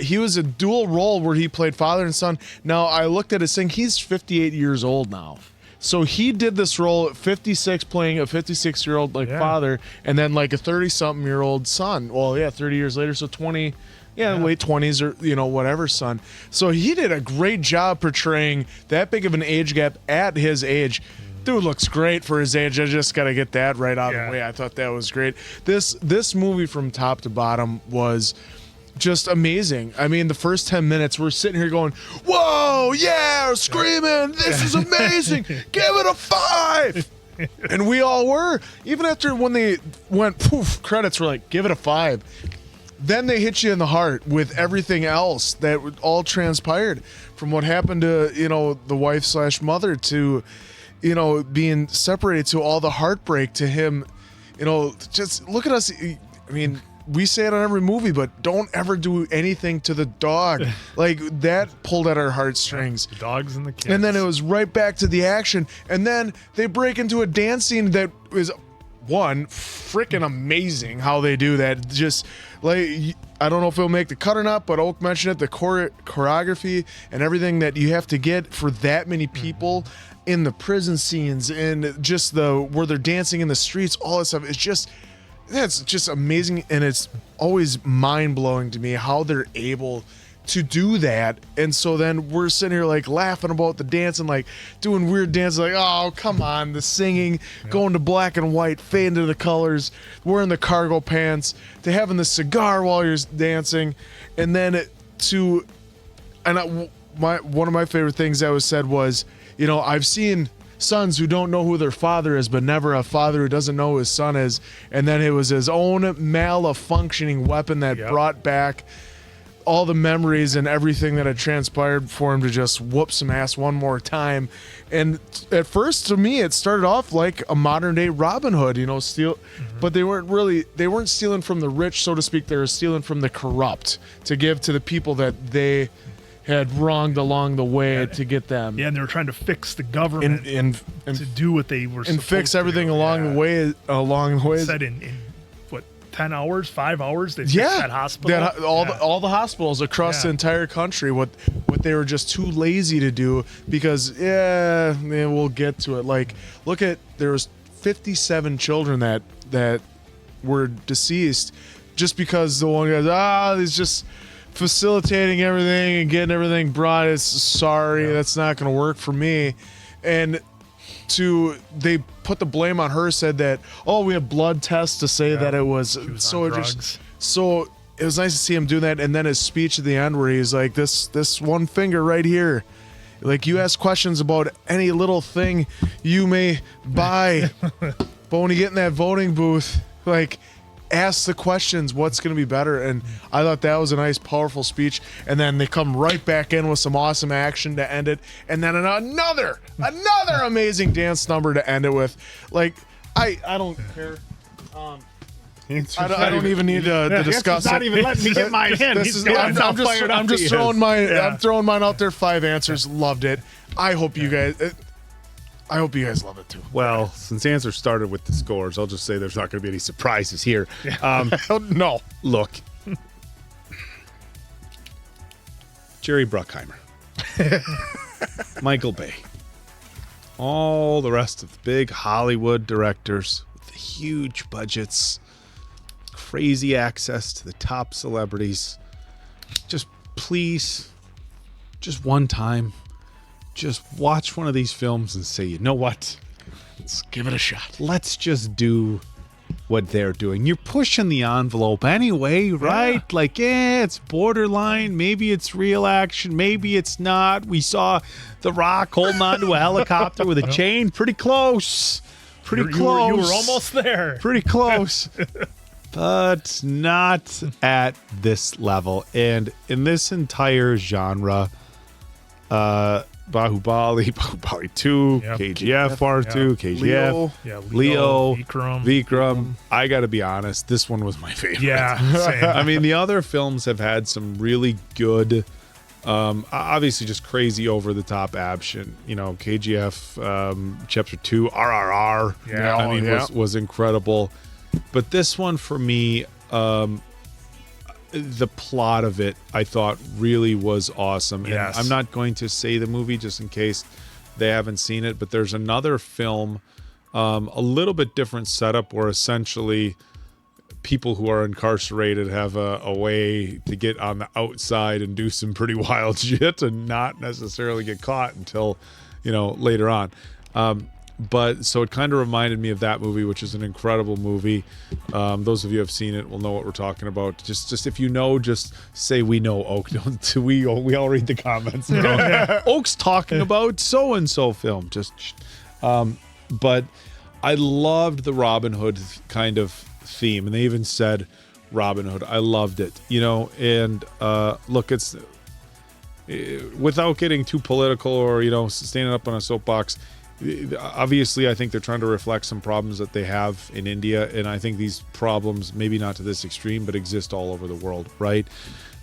He was a dual role where he played father and son. Now I looked at his thing. He's 58 years old now. So he did this role at 56, playing a 56-year-old father, and then like a 30-something-year-old son. Well, 30 years later, so 20, late 20s or whatever son. So he did a great job portraying that big of an age gap at his age. Dude looks great for his age. I just got to get that right out of the way. I thought that was great. This movie from top to bottom was just amazing. I mean, the first 10 minutes, we're sitting here going, whoa, yeah, screaming, this is amazing, give it a 5. And we all were. Even after when they went, poof, credits were like, give it a 5. Then they hit you in the heart with everything else that all transpired from what happened to, the wife / mother to, being separated, to all the heartbreak, to him, just look at us. I mean, we say it on every movie, but don't ever do anything to the dog. Like, that pulled at our heartstrings. The dogs and the kids. And then it was right back to the action. And then they break into a dance scene that is, one, freaking amazing how they do that. Just, like, I don't know if it'll make the cut or not, but Oak mentioned it, the choreography and everything that you have to get for that many people in the prison scenes and just where they're dancing in the streets, all that stuff. It's just... That's just amazing, and it's always mind-blowing to me how they're able to do that. And so then we're sitting here like laughing about the dance and like doing weird dances like, oh, come on, the singing, going to black and white, fading to the colors, wearing the cargo pants, to having the cigar while you're dancing. And then one of my favorite things that was said was, you know, I've seen sons who don't know who their father is, but never a father who doesn't know who his son is. And then it was his own malfunctioning weapon that brought back all the memories and everything that had transpired for him to just whoop some ass one more time. And at first, to me, it started off like a modern day Robin Hood, you know, but they weren't stealing from the rich, so to speak. They were stealing from the corrupt to give to the people that they had wronged along the way to get them. Yeah, and they were trying to fix the government and to do what they were supposed and fix everything to do. along the way. Said in what, 10 hours, 5 hours, they fixed that hospital. All the hospitals across the entire country. What they were just too lazy to do because we'll get to it. Like, look at, there was 57 children that were deceased just because the one guy's he's just facilitating everything and getting everything brought. That's not going to work for me. And they put the blame on her, said that, we have blood tests to say that it was so it was nice to see him do that. And then his speech at the end where he's like, this one finger right here, like, you ask questions about any little thing you may buy, but when you get in that voting booth, like, ask the questions, what's going to be better. And I thought that was a nice, powerful speech. And then they come right back in with some awesome action to end it. And then another amazing dance number to end it with. Like, I don't care. I don't even need to discuss it. Not even letting me get mine in. I'm just throwing mine out there. 5 answers. Loved it. I hope you guys love it too. Well, since Answer started with the scores, I'll just say there's not going to be any surprises here. No. Look. Jerry Bruckheimer. Michael Bay. All the rest of the big Hollywood directors with the huge budgets, crazy access to the top celebrities. Just please, just one time, just watch one of these films and say, you know what? Let's give it a shot. Let's just do what they're doing. You're pushing the envelope anyway, right? Yeah. Like, it's borderline. Maybe it's real action. Maybe it's not. We saw The Rock holding onto a helicopter with a chain. Pretty close. Close. You were almost there. Pretty close. But not at this level. And in this entire genre, Bahubali 2, KGF Part 2, KGF, Leo, Vikram. I got to be honest, this one was my favorite. Yeah, same. I mean, the other films have had some really good, obviously just crazy over the top action. You know, KGF Chapter 2, RRR. Was incredible. But this one for me, the plot of it, I thought really was awesome. And I'm not going to say the movie just in case they haven't seen it, but there's another film, a little bit different setup where essentially people who are incarcerated have a way to get on the outside and do some pretty wild shit and not necessarily get caught until, later on. But so it kind of reminded me of that movie, which is an incredible movie. Those of you who have seen it will know what we're talking about. Just if you know, just say we know, Oak. We all read the comments. Oak's talking about so and so film. But I loved the Robin Hood kind of theme, and they even said Robin Hood. I loved it. And look, it's without getting too political or standing up on a soapbox. Obviously, I think they're trying to reflect some problems that they have in India, and I think these problems, maybe not to this extreme, but exist all over the world, right?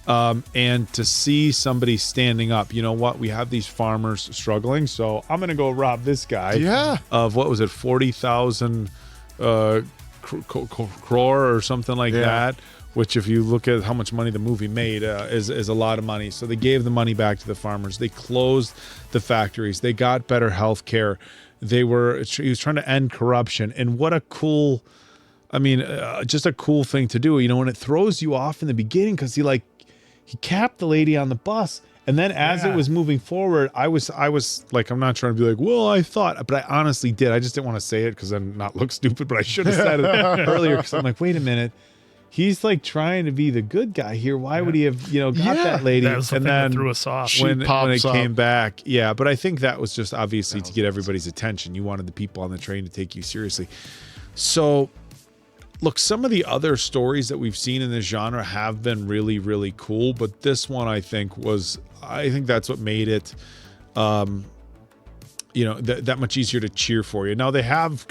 And to see somebody standing up, you know what? We have these farmers struggling, so I'm going to go rob this guy of, what was it, 40,000 crore or something like that, which if you look at how much money the movie made is a lot of money. So they gave the money back to the farmers. They closed the factories. They got better health care. He was trying to end corruption. And what a cool, just a cool thing to do, and it throws you off in the beginning because he capped the lady on the bus. And then as it was moving forward, I was like, I'm not trying to be like, well, I thought, but I honestly did. I just didn't want to say it because I'm not look stupid, but I should have said it earlier because I'm like, wait a minute. He's like trying to be the good guy here. Why would he have, got that lady? That was the and thing then that threw us off. When it came back. Yeah, but I think that was just obviously to get everybody's attention. You wanted the people on the train to take you seriously. So, look, some of the other stories that we've seen in this genre have been really, really cool, but this one I think that's what made it, that much easier to cheer for you. Now they have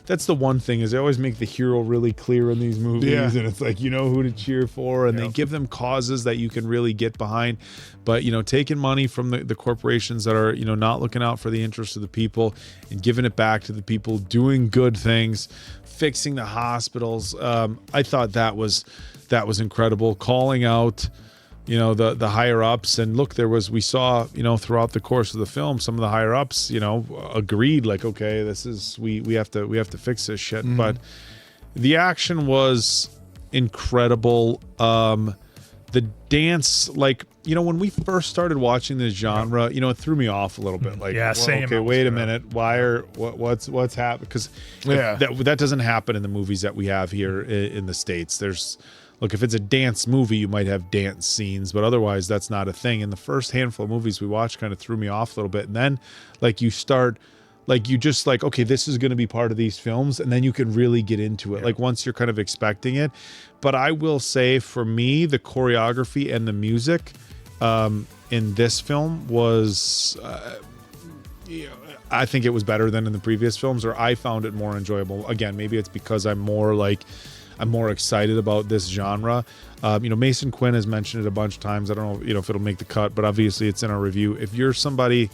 that's the one thing is they always make the hero really clear in these movies, and it's like, you know who to cheer for, and they give them causes that you can really get behind. But, taking money from the corporations that are, not looking out for the interests of the people and giving it back to the people, doing good things, fixing the hospitals. I thought that was incredible. Calling out, the higher ups, and look, we saw, throughout the course of the film, some of the higher ups, agreed, like, okay, we have to fix this shit. Mm-hmm. But the action was incredible. The dance, like, when we first started watching this genre, it threw me off a little bit. Like, same. Okay, wait a minute. What's happened? Because that doesn't happen in the movies that we have here in the States. Look, if it's a dance movie, you might have dance scenes, but otherwise that's not a thing. And the first handful of movies we watched kind of threw me off a little bit. And then, like, okay, this is going to be part of these films, and then you can really get into it. Like, once you're kind of expecting it. But I will say, for me, the choreography and the music in this film was, I think it was better than in the previous films, or I found it more enjoyable. Again, maybe it's because I'm more excited about this genre. Mason Quinn has mentioned it a bunch of times. I don't know, if it'll make the cut, but obviously it's in our review. If you're somebody,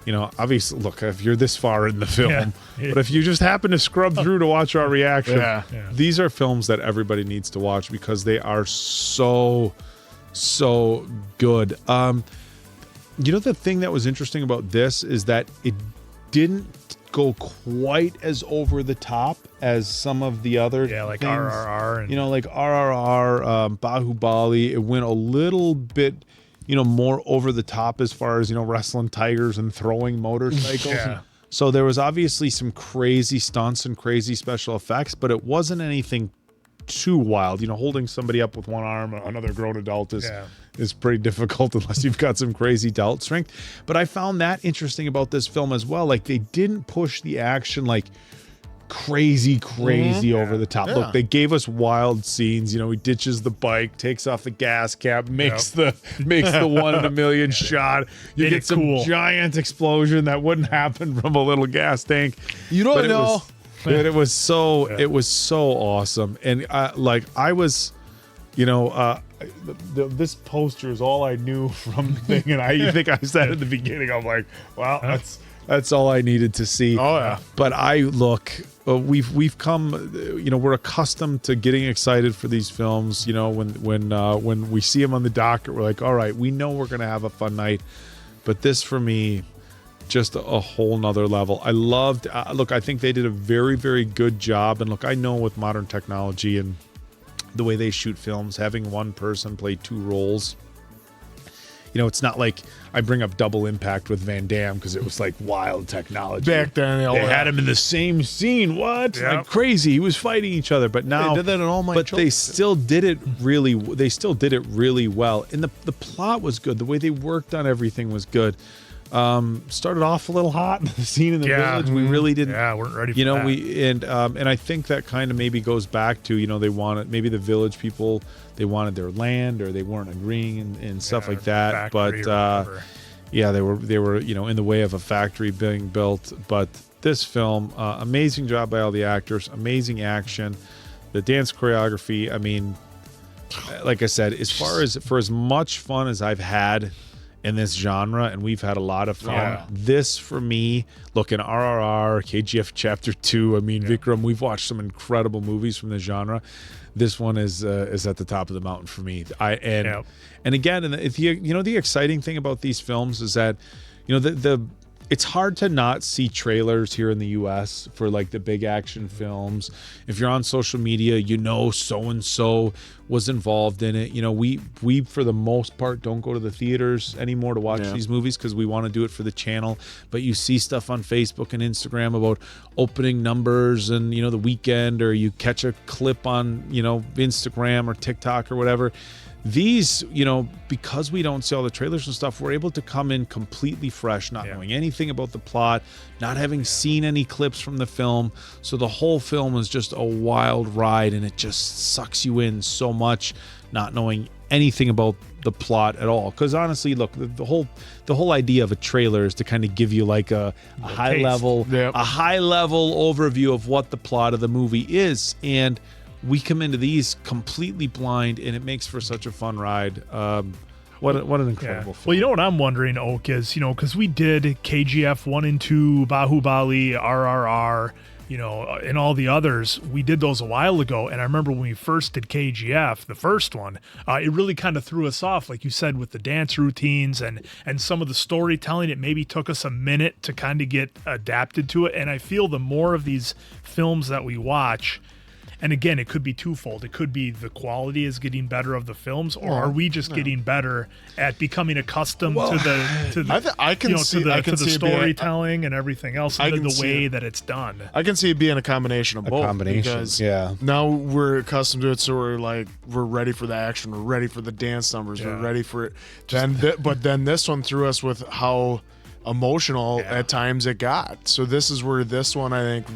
obviously, look, if you're this far in the film, but if you just happen to scrub through to watch our reaction, these are films that everybody needs to watch because they are so good. The thing that was interesting about this is that it didn't go quite as over the top as some of the other like things. RRR and like RRR, Bahubali. It went a little bit more over the top as far as wrestling tigers and throwing motorcycles. So there was obviously some crazy stunts and crazy special effects, but it wasn't anything too wild. Holding somebody up with one arm, another grown adult is pretty difficult unless you've got some crazy delt strength. But I found that interesting about this film as well. Like, they didn't push the action like crazy over the top. Look, they gave us wild scenes. He ditches the bike, takes off the gas cap, makes the 1 in a million shot. You get some giant explosion that wouldn't happen from a little gas tank. You don't know. It was so awesome. And I was, this poster is all I knew from the thing. And I think I said at the beginning, I'm like, well, that's all I needed to see. Oh yeah. But we've come, we're accustomed to getting excited for these films. When we see them on the docket, we're like, all right, we know we're going to have a fun night. But this, for me, just a whole nother level. I loved, I think they did a very, very good job. And look, I know with modern technology and the way they shoot films, having one person play two roles, it's not like I bring up Double Impact with Van Damme because it was like wild technology. Back then, they had him in the same scene. What? Yep. Like crazy. He was fighting each other. But now they did that in All My But Children. they still did it really well. And the plot was good. The way they worked on everything was good. Started off a little hot. The scene in the village, we really didn't. Yeah, weren't ready for that. And I think that kind of maybe goes back to they wanted, maybe the village people, they wanted their land, or they weren't agreeing and stuff like that. But they were in the way of a factory being built. But this film, amazing job by all the actors, amazing action, the dance choreography. I mean, like I said, for as much fun as I've had in this genre, and we've had a lot of fun. This, for me, look, in RRR, KGF Chapter 2, I mean, Vikram, we've watched some incredible movies from this genre. This one is at the top of the mountain for me. And again, the exciting thing about these films is that, it's hard to not see trailers here in the US for like the big action films. If you're on social media, you know so and so was involved in it. You know, we for the most part don't go to the theaters anymore to watch these movies because we want to do it for the channel. But you see stuff on Facebook and Instagram about opening numbers and, you know, the weekend, or you catch a clip on, you know, Instagram or TikTok or whatever. These, you know, because we don't see all the trailers and stuff, we're able to come in completely fresh, not knowing anything about the plot, not having seen any clips from the film. So the whole film is just a wild ride, and it just sucks you in so much, not knowing anything about the plot at all. Because honestly, look, the whole idea of a trailer is to kind of give you like a high level overview of what the plot of the movie is. And we come into these completely blind, and it makes for such a fun ride. What an incredible film. Well, you know what I'm wondering, Oak, is, you know, because we did KGF 1 and 2, Bahubali, RRR, you know, and all the others. We did those a while ago, and I remember when we first did KGF, the first one, it really kind of threw us off, like you said, with the dance routines and some of the storytelling. It maybe took us a minute to kind of get adapted to it, and I feel the more of these films that we watch, and again, it could be twofold. It could be the quality is getting better of the films, or are we just getting better at becoming accustomed to the storytelling and everything else, and the way that it's done. I can see it being a combination of both. Because now we're accustomed to it, so we're ready for the action, we're ready for the dance numbers, we're ready for it. But then this one threw us with how emotional at times it got. So this is where this one, I think,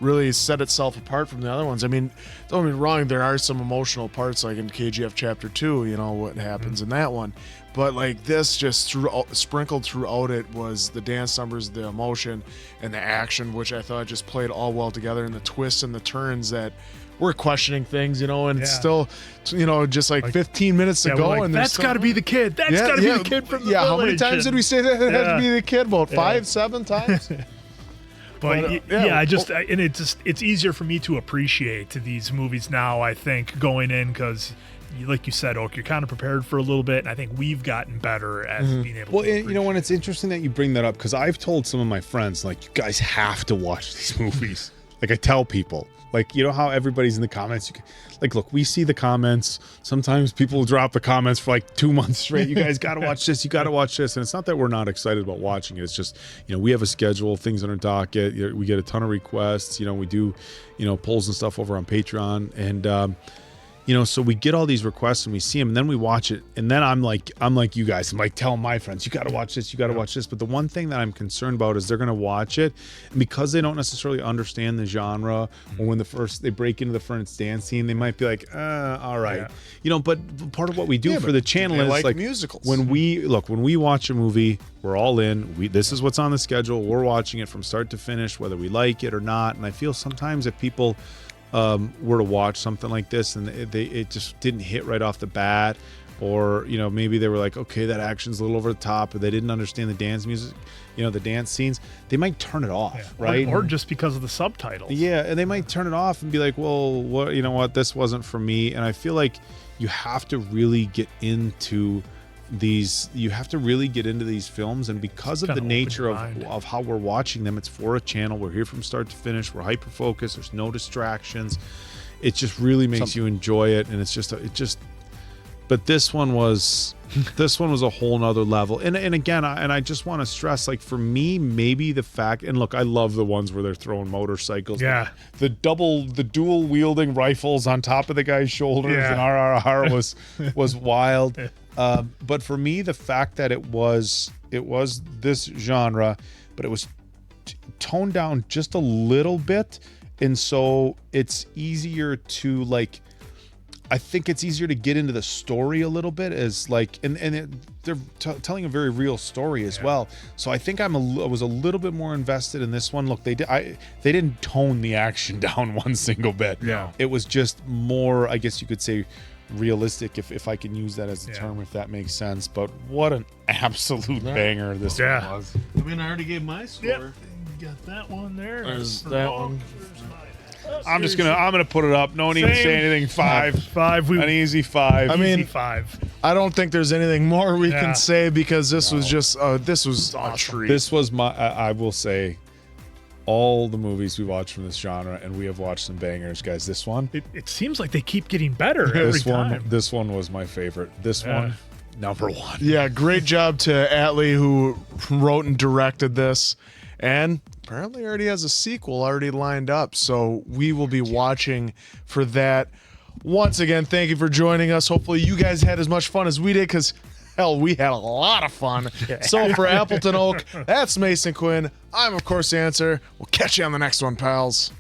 really set itself apart from the other ones. I mean, don't get me wrong, there are some emotional parts, like in KGF Chapter 2, you know, what happens in that one. But like this, just sprinkled throughout it was the dance numbers, the emotion, and the action, which I thought just played all well together, and the twists and the turns that we're questioning things, you know, and it's still, you know, just like 15 minutes to go. And that's got to be the kid. That's got to be the kid from the village. How many times did we say that it had to be the kid? About 5, 7 times? But it's easier for me to appreciate these movies now, I think, going in, because like you said, Oak, you're kind of prepared for a little bit, and I think we've gotten better at being able to. You know, when it's interesting that you bring that up, because I've told some of my friends, like, you guys have to watch these movies. Like, I tell people, like, you know how everybody's in the comments, like, look, we see the comments. Sometimes people drop the comments for like 2 months straight. You guys got to watch this. You got to watch this. And it's not that we're not excited about watching it. It's just, you know, we have a schedule, things on our docket. We get a ton of requests. You know, we do, you know, polls and stuff over on Patreon. And, you know, so we get all these requests and we see them, and then we watch it. And then I'm like you guys, I'm like telling my friends, you got to watch this, you got to watch this. But the one thing that I'm concerned about is they're going to watch it, and because they don't necessarily understand the genre, or when they break into the first dance scene, they might be like, all right. You know, but part of what we do for the channel is like musicals. When we watch a movie, we're all in. This is what's on the schedule. We're watching it from start to finish, whether we like it or not. And I feel sometimes if people were to watch something like this and it just didn't hit right off the bat, or, you know, maybe they were like, okay, that action's a little over the top, or they didn't understand the dance music, you know, the dance scenes, they might turn it off, right? Or just because of the subtitles. Yeah, and they might turn it off and be like, well, what, you know what, this wasn't for me. And I feel like you have to really get into these films, and because of the nature of how we're watching them, it's for a channel. We're here from start to finish. We're hyper focused. There's no distractions. It just really makes you enjoy it, and but this one was a whole nother level. And again, I just want to stress, like, for me, maybe the fact, and look, I love the ones where they're throwing motorcycles. Yeah. The dual wielding rifles on top of the guy's shoulders and RRR was wild. But for me, the fact that it was this genre, but it was toned down just a little bit, and so it's easier to, like, I think it's easier to get into the story a little bit, as like, they're telling a very real story as well. So I think I was a little bit more invested in this one. Look, they didn't tone the action down one single bit. Yeah, it was just more, I guess you could say, realistic, if I can use that as a term, if that makes sense. But what an absolute banger this one was. I mean, I already gave my score. Yep. Got that one there. There's that one. I'm gonna put it up. No need to say anything. 5. An easy 5. I mean, 5. I don't think there's anything more we Yeah. can say because this was just this was a treat. This was I will say, all the movies we watched from this genre, and we have watched some bangers, guys. This one, It seems like they keep getting better every this one, time. this one was my favorite. This Yeah. one, number one. Yeah, great job to Atlee who wrote and directed this, and apparently already has a sequel already lined up. So we will be watching for that. Once again, thank you for joining us. Hopefully you guys had as much fun as we did, because hell, we had a lot of fun. So for Appleton Oak, that's Mason Quinn. I'm of course the Answer. We'll catch you on the next one, pals.